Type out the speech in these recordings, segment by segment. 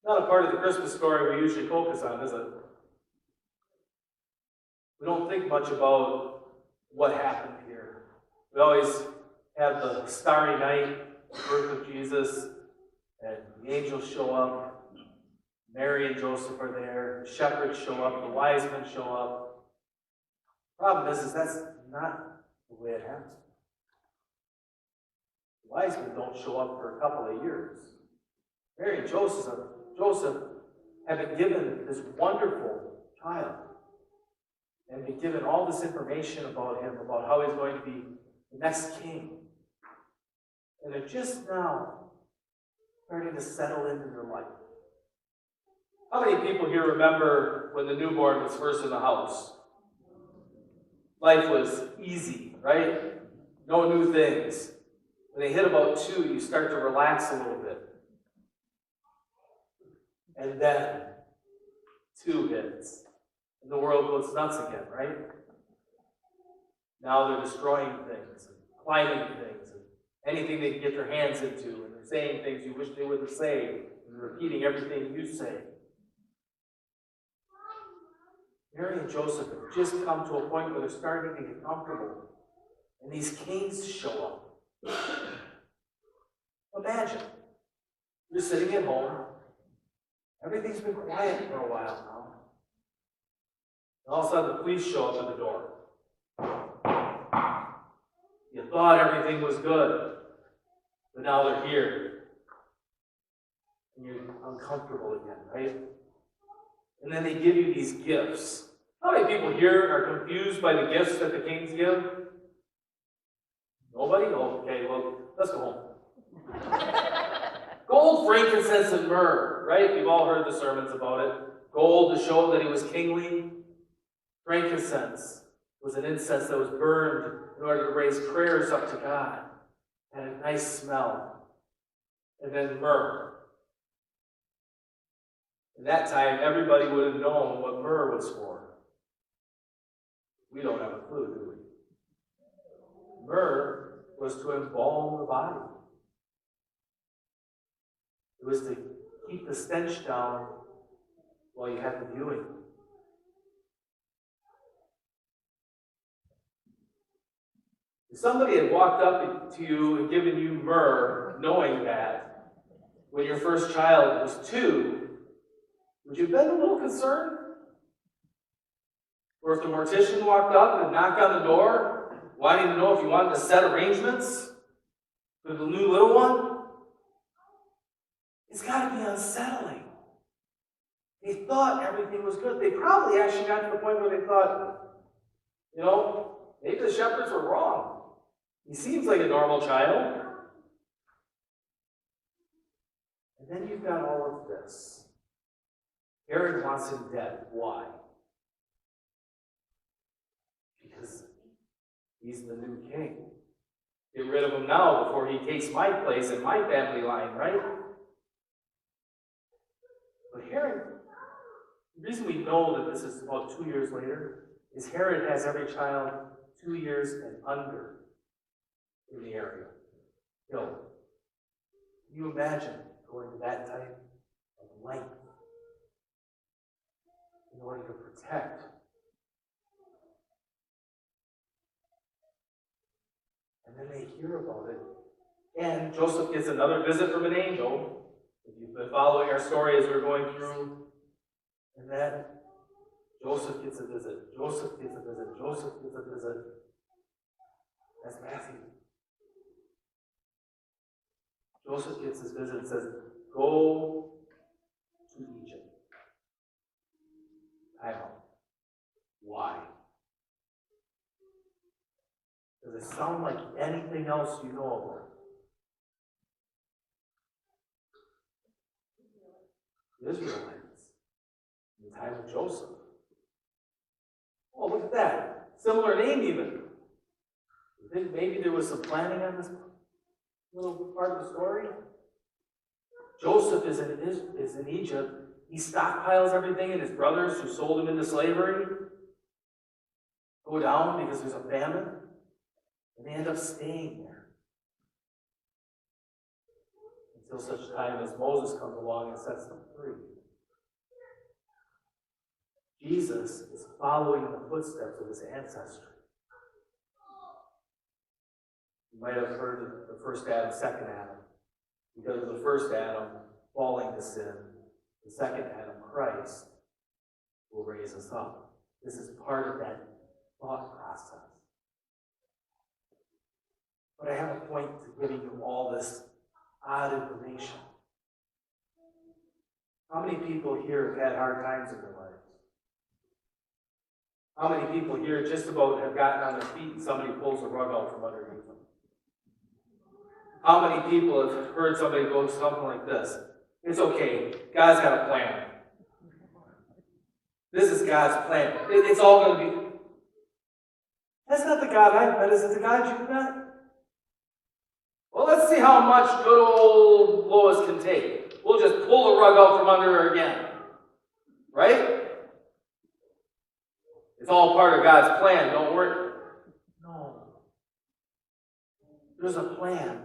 Not a part of the Christmas story we usually focus on, is it? We don't think much about what happened here. We always have the starry night, the birth of Jesus, and the angels show up. Mary and Joseph are there. The shepherds show up. The wise men show up. Problem is that's not the way it happens. The wise men don't show up for a couple of years. Mary and Joseph have been given this wonderful child and been given all this information about him, about how he's going to be the next king. And they're just now starting to settle into their life. How many people here remember when the newborn was first in the house? Life was easy, right? No new things. When they hit about 2, you start to relax a little bit. And then 2 hits. And the world goes nuts again, right? Now they're destroying things, and climbing things, and anything they can get their hands into, and they're saying things you wish they wouldn't say, and repeating everything you say. Mary and Joseph have just come to a point where they're starting to get comfortable. And these kings show up. Imagine, you're sitting at home. Everything's been quiet for a while now. And all of a sudden the police show up at the door. You thought everything was good, but now they're here. And you're uncomfortable again, right? And then they give you these gifts. How many people here are confused by the gifts that the kings give? Nobody? Okay, well, let's go home. Gold, frankincense, and myrrh, right? We've all heard the sermons about it. Gold to show that he was kingly. Frankincense was an incense that was burned in order to raise prayers up to God. Had a nice smell. And then myrrh. At that time, everybody would have known what myrrh was for. We don't have a clue, do we? Myrrh was to embalm the body. It was to keep the stench down while you had the viewing. If somebody had walked up to you and given you myrrh, knowing that, when your first child was 2, would you have been a little concerned? Or if the mortician walked up and knocked on the door, wanting to know if you wanted to set arrangements for the new little one? It's got to be unsettling. They thought everything was good. They probably actually got to the point where they thought, maybe the shepherds were wrong. He seems like a normal child. And then you've got all of this. Herod wants him dead. Why? Because he's the new king. Get rid of him now before he takes my place in my family line, right? But Herod, the reason we know that this is about 2 years later is Herod has every child 2 years and under in the area killed. Can you imagine going to that type of length in order to protect? And then they hear about it. And Joseph gets another visit from an angel. If you've been following our story as we're going through. And then Joseph gets a visit. Joseph gets a visit. Joseph gets a visit. That's Matthew. Joseph gets his visit and says, go to Egypt. Time out. Why? Does it sound like anything else you know about? The Israelites in the time of Joseph. Oh, look at that. Similar name even. You think maybe there was some planning on this little part of the story? Joseph is in Egypt. He stockpiles everything, and his brothers who sold him into slavery go down because there's a famine, and they end up staying there. And until such time as Moses comes along and sets them free. Jesus is following in the footsteps of his ancestry. You might have heard of the first Adam, second Adam. Because of the first Adam falling to sin, the second Adam, Christ, will raise us up. This is part of that thought process. But I have a point to giving you all this odd information. How many people here have had hard times in their lives? How many people here just about have gotten on their feet and somebody pulls the rug out from underneath them? How many people have heard somebody go something like this? It's okay. God's got a plan. This is God's plan. It's all going to be... That's not the God I've met. Is it the God you've met? Well, let's see how much good old Lois can take. We'll just pull the rug out from under her again. Right? It's all part of God's plan. Don't worry. No. There's a plan.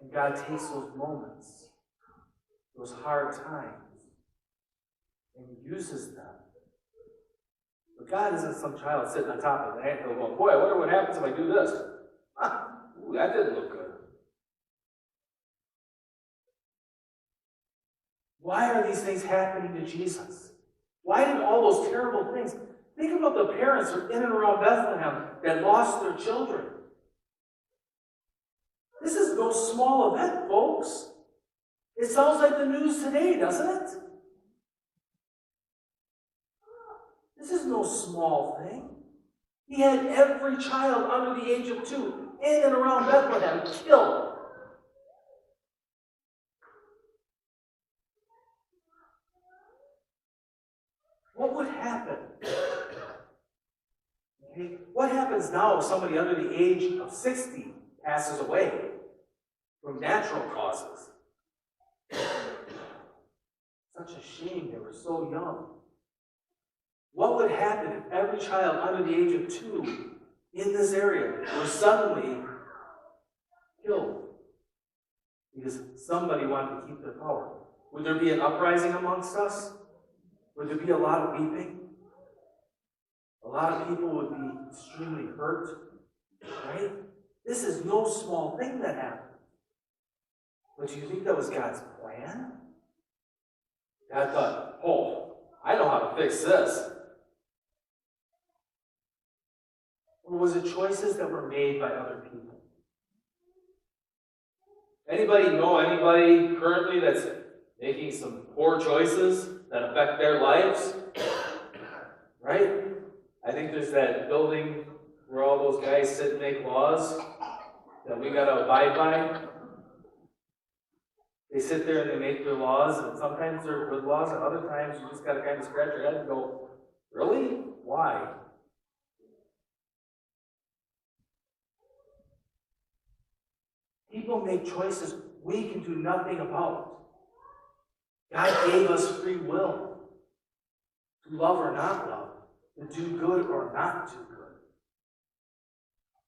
And God takes those moments, those hard times, and uses them. But God isn't some child sitting on top of an anthill going, boy, I wonder what happens if I do this. Ooh, that didn't look good. Why are these things happening to Jesus? Why did all those terrible things? Think about the parents in and around Bethlehem that lost their children. This is no small event, folks. It sounds like the news today, doesn't it? This is no small thing. He had every child under the age of 2 in and around Bethlehem killed. What would happen? Okay? What happens now if somebody under the age of 60 passes away from natural causes? Such a shame, they were so young. What would happen if every child under the age of 2 in this area were suddenly killed because somebody wanted to keep their power? Would there be an uprising amongst us? Would there be a lot of weeping? A lot of people would be extremely hurt, right? This is no small thing that happened. But do you think that was God's plan? God thought, oh, I know how to fix this. Or was it choices that were made by other people? Anybody know anybody currently that's making some poor choices that affect their lives? Right? I think there's that building where all those guys sit and make laws that we got to abide by. They sit there and they make their laws, and sometimes they're good laws, and other times you just got to kind of scratch your head and go, really? Why? People make choices we can do nothing about. God gave us free will to love or not love, to do good or not do good.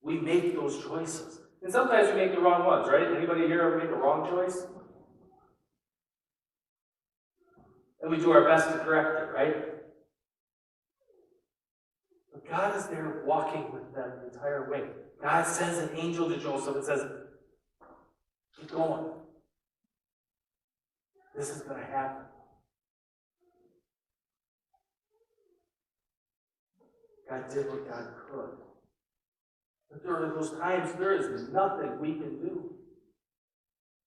We make those choices. And sometimes we make the wrong ones, right? Anybody here ever make a wrong choice? And we do our best to correct it, right? But God is there walking with them the entire way. God sends an angel to Joseph and says, keep going. This is going to happen. God did what God could. But during those times, there is nothing we can do.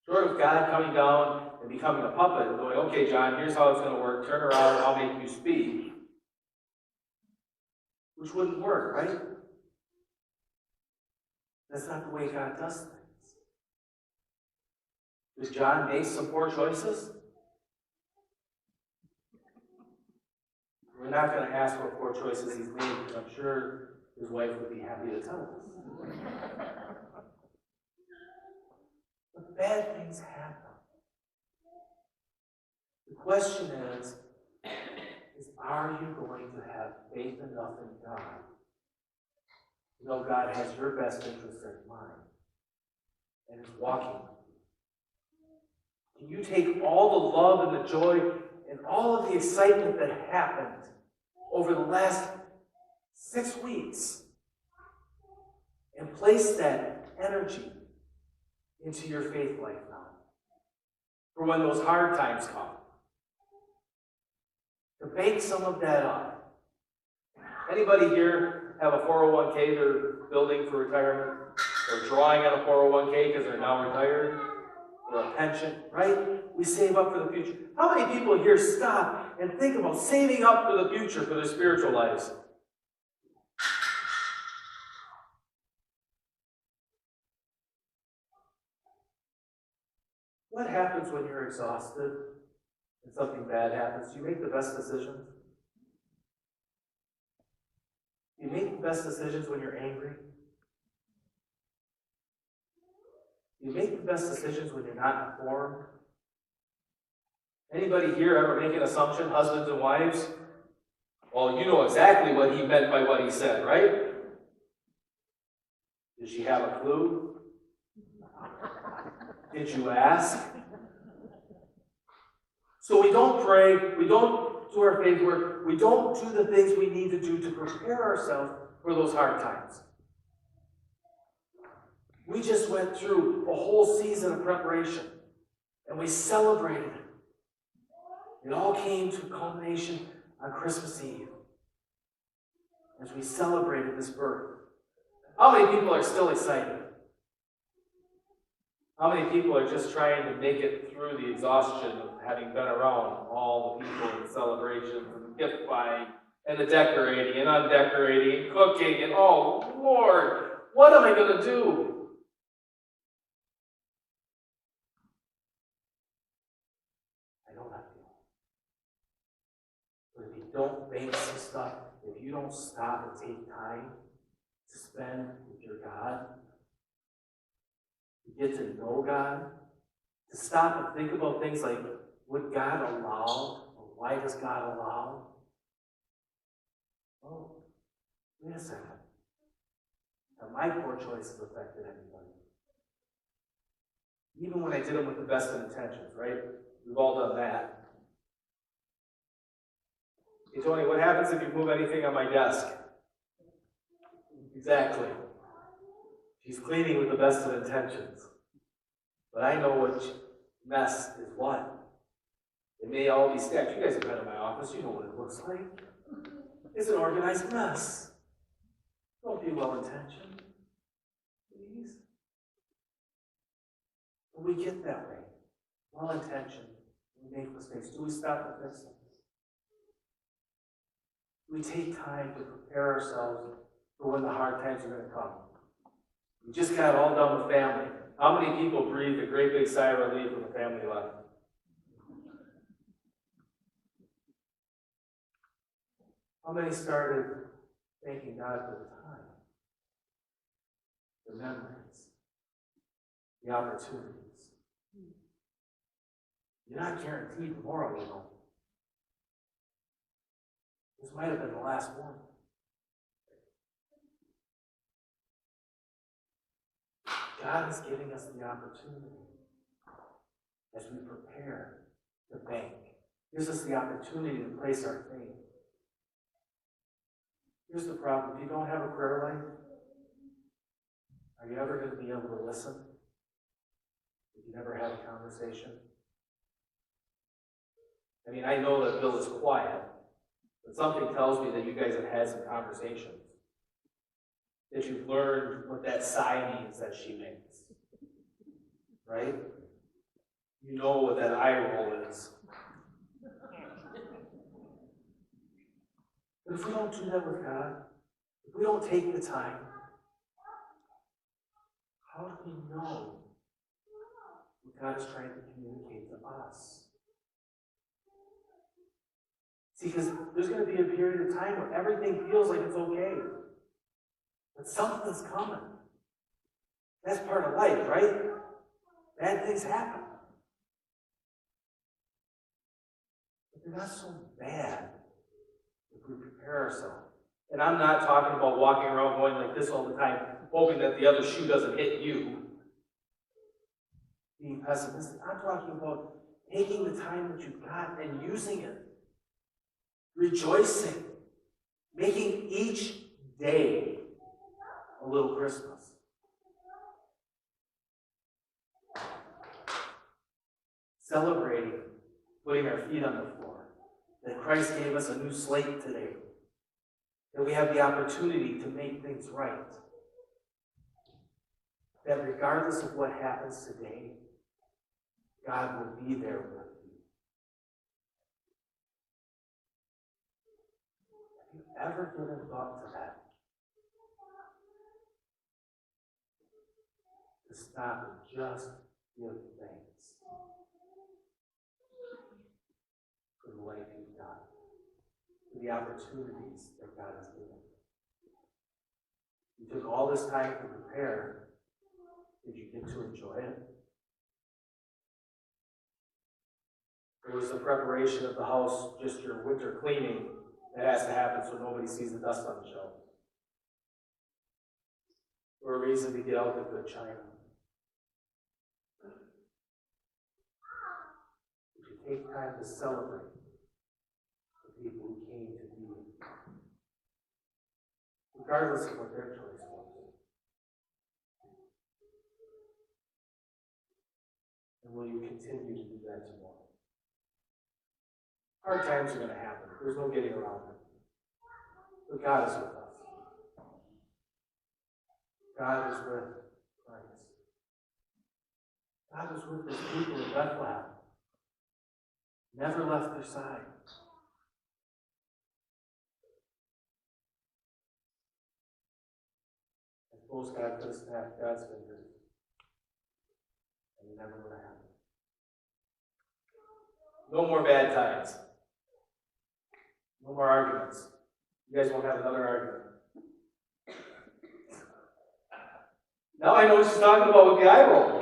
Short of God coming down and becoming a puppet and going, okay, John, here's how it's going to work. Turn around, I'll make you speak. Which wouldn't work, right? That's not the way God does things. Did John make some poor choices? We're not going to ask what poor choices he's made, because I'm sure his wife would be happy to tell us. But bad things happen. The question is are you going to have faith enough in God to know God has your best interest in mind and is walking with you? Can you take all the love and the joy and all of the excitement that happened over the last 6 weeks and place that energy into your faith life now for when those hard times come? To bake some of that up. Anybody here have a 401k they're building for retirement? Or drawing on a 401k because they're now retired? Or a pension, right? We save up for the future. How many people here stop and think about saving up for the future for their spiritual lives? What happens when you're exhausted and something bad happens? Do you make the best decisions? Do you make the best decisions when you're angry? Do you make the best decisions when you're not informed? Anybody here ever make an assumption, husbands and wives? Well, you know exactly what he meant by what he said, right? Did she have a clue? Did you ask? So we don't pray, we don't do our faith work, we don't do the things we need to do to prepare ourselves for those hard times. We just went through a whole season of preparation, and we celebrated it. It all came to a culmination on Christmas Eve, as we celebrated this birth. How many people are still excited? How many people are just trying to make it through the exhaustion of having been around all the people and celebrations and the gift buying and the decorating and undecorating and cooking and, oh, Lord, what am I going to do? But if you don't make some stuff, if you don't stop and take time to spend with your God, to get to know God, to stop and think about things like, would God allow, or why does God allow? Oh, wait a second. Have my poor choices affected anybody? Even when I did them with the best of intentions, right? We've all done that. Hey, Tony, what happens if you move anything on my desk? Exactly. She's cleaning with the best of intentions. But I know which mess is what. It may all be stacked. You guys have been in my office. You know what it looks like. It's an organized mess. Don't be well-intentioned. Please. But we get that way. Well-intentioned. We make mistakes. Do we stop and fix them? We take time to prepare ourselves for when the hard times are going to come. We just got all done with family. How many people breathed a great big sigh of relief when the family left? How many started thanking God for the time, the memories, the opportunities? You're not guaranteed tomorrow, you know. This might have been the last one. God is giving us the opportunity as we prepare to bank. Gives us the opportunity to place our faith. Here's the problem. If you don't have a prayer life, are you ever going to be able to listen? If you never have a conversation? I mean, I know that Bill is quiet, but something tells me that you guys have had some conversations. That you've learned what that sigh means that she makes. Right? You know what that eye roll is. But if we don't do that with God, if we don't take the time, how do we know what God is trying to communicate to us? See, because there's going to be a period of time where everything feels like it's okay. But something's coming. That's part of life, right? Bad things happen. But they're not so bad if we prepare ourselves. And I'm not talking about walking around going like this all the time, hoping that the other shoe doesn't hit you. being pessimistic. I'm talking about taking the time that you've got and using it. Rejoicing. Making each day a little Christmas. Celebrating, putting our feet on the floor. That Christ gave us a new slate today. That we have the opportunity to make things right. That regardless of what happens today, God will be there with you. Have you ever given thought to that? To stop and just give thanks for the life you've got, for the opportunities that God has given. You took all this time to prepare. Did you get to enjoy it? Or was the preparation of the house just your winter cleaning that has to happen so nobody sees the dust on the shelf? Or a reason to get out the good china? Did you take time to celebrate the people who came to you? Regardless of what their choice was. And will you continue to do that tomorrow? Hard times are going to happen. There's no getting around it. But God is with us. God is with Christ. God was with his people in Bethlehem. Never left their side. I suppose God could have snapped God's fingers. And it never would have happened. No more bad times. No more arguments. You guys won't have another argument. Now I know what she's talking about with the eye roll.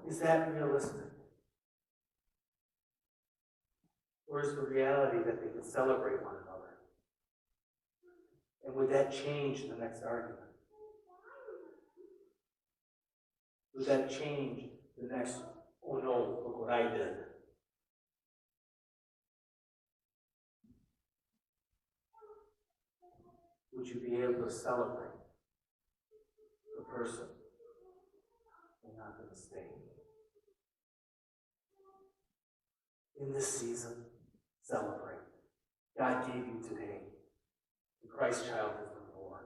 Is that realistic? Or is the reality that they can celebrate one another? And would that change the next argument? Would that change the next, oh no, look what I did? Would you be able to celebrate the person and not the mistake? In this season, celebrate. God gave you today. The Christ child has been born.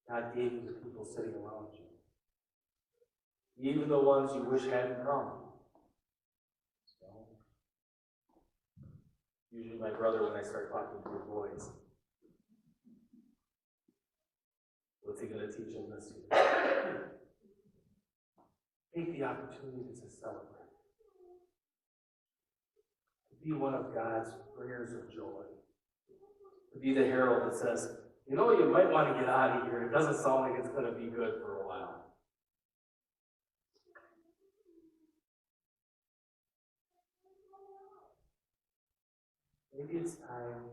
God gave you the people sitting around you. Even the ones you wish hadn't come. Usually my brother when I start talking to your boys. What's he going to teach them this year? Take the opportunity to celebrate. To be one of God's bringers of joy. To be the herald that says, you know, you might want to get out of here. It doesn't sound like it's going to be good for a while. Maybe it's time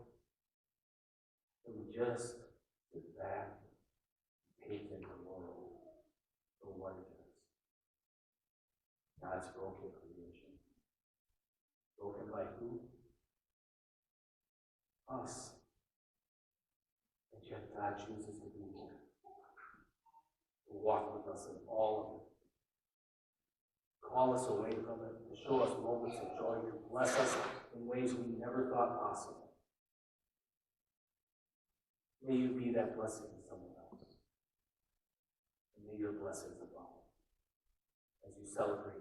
that we just sit back and take in the world for what it is. God's broken creation. Broken by who? Us. And yet God chooses to be here. To walk with us in all of it. Call us away from it. To show us moments of joy. To bless us in ways we never thought possible. May you be that blessing to someone else. And may your blessings abound as you celebrate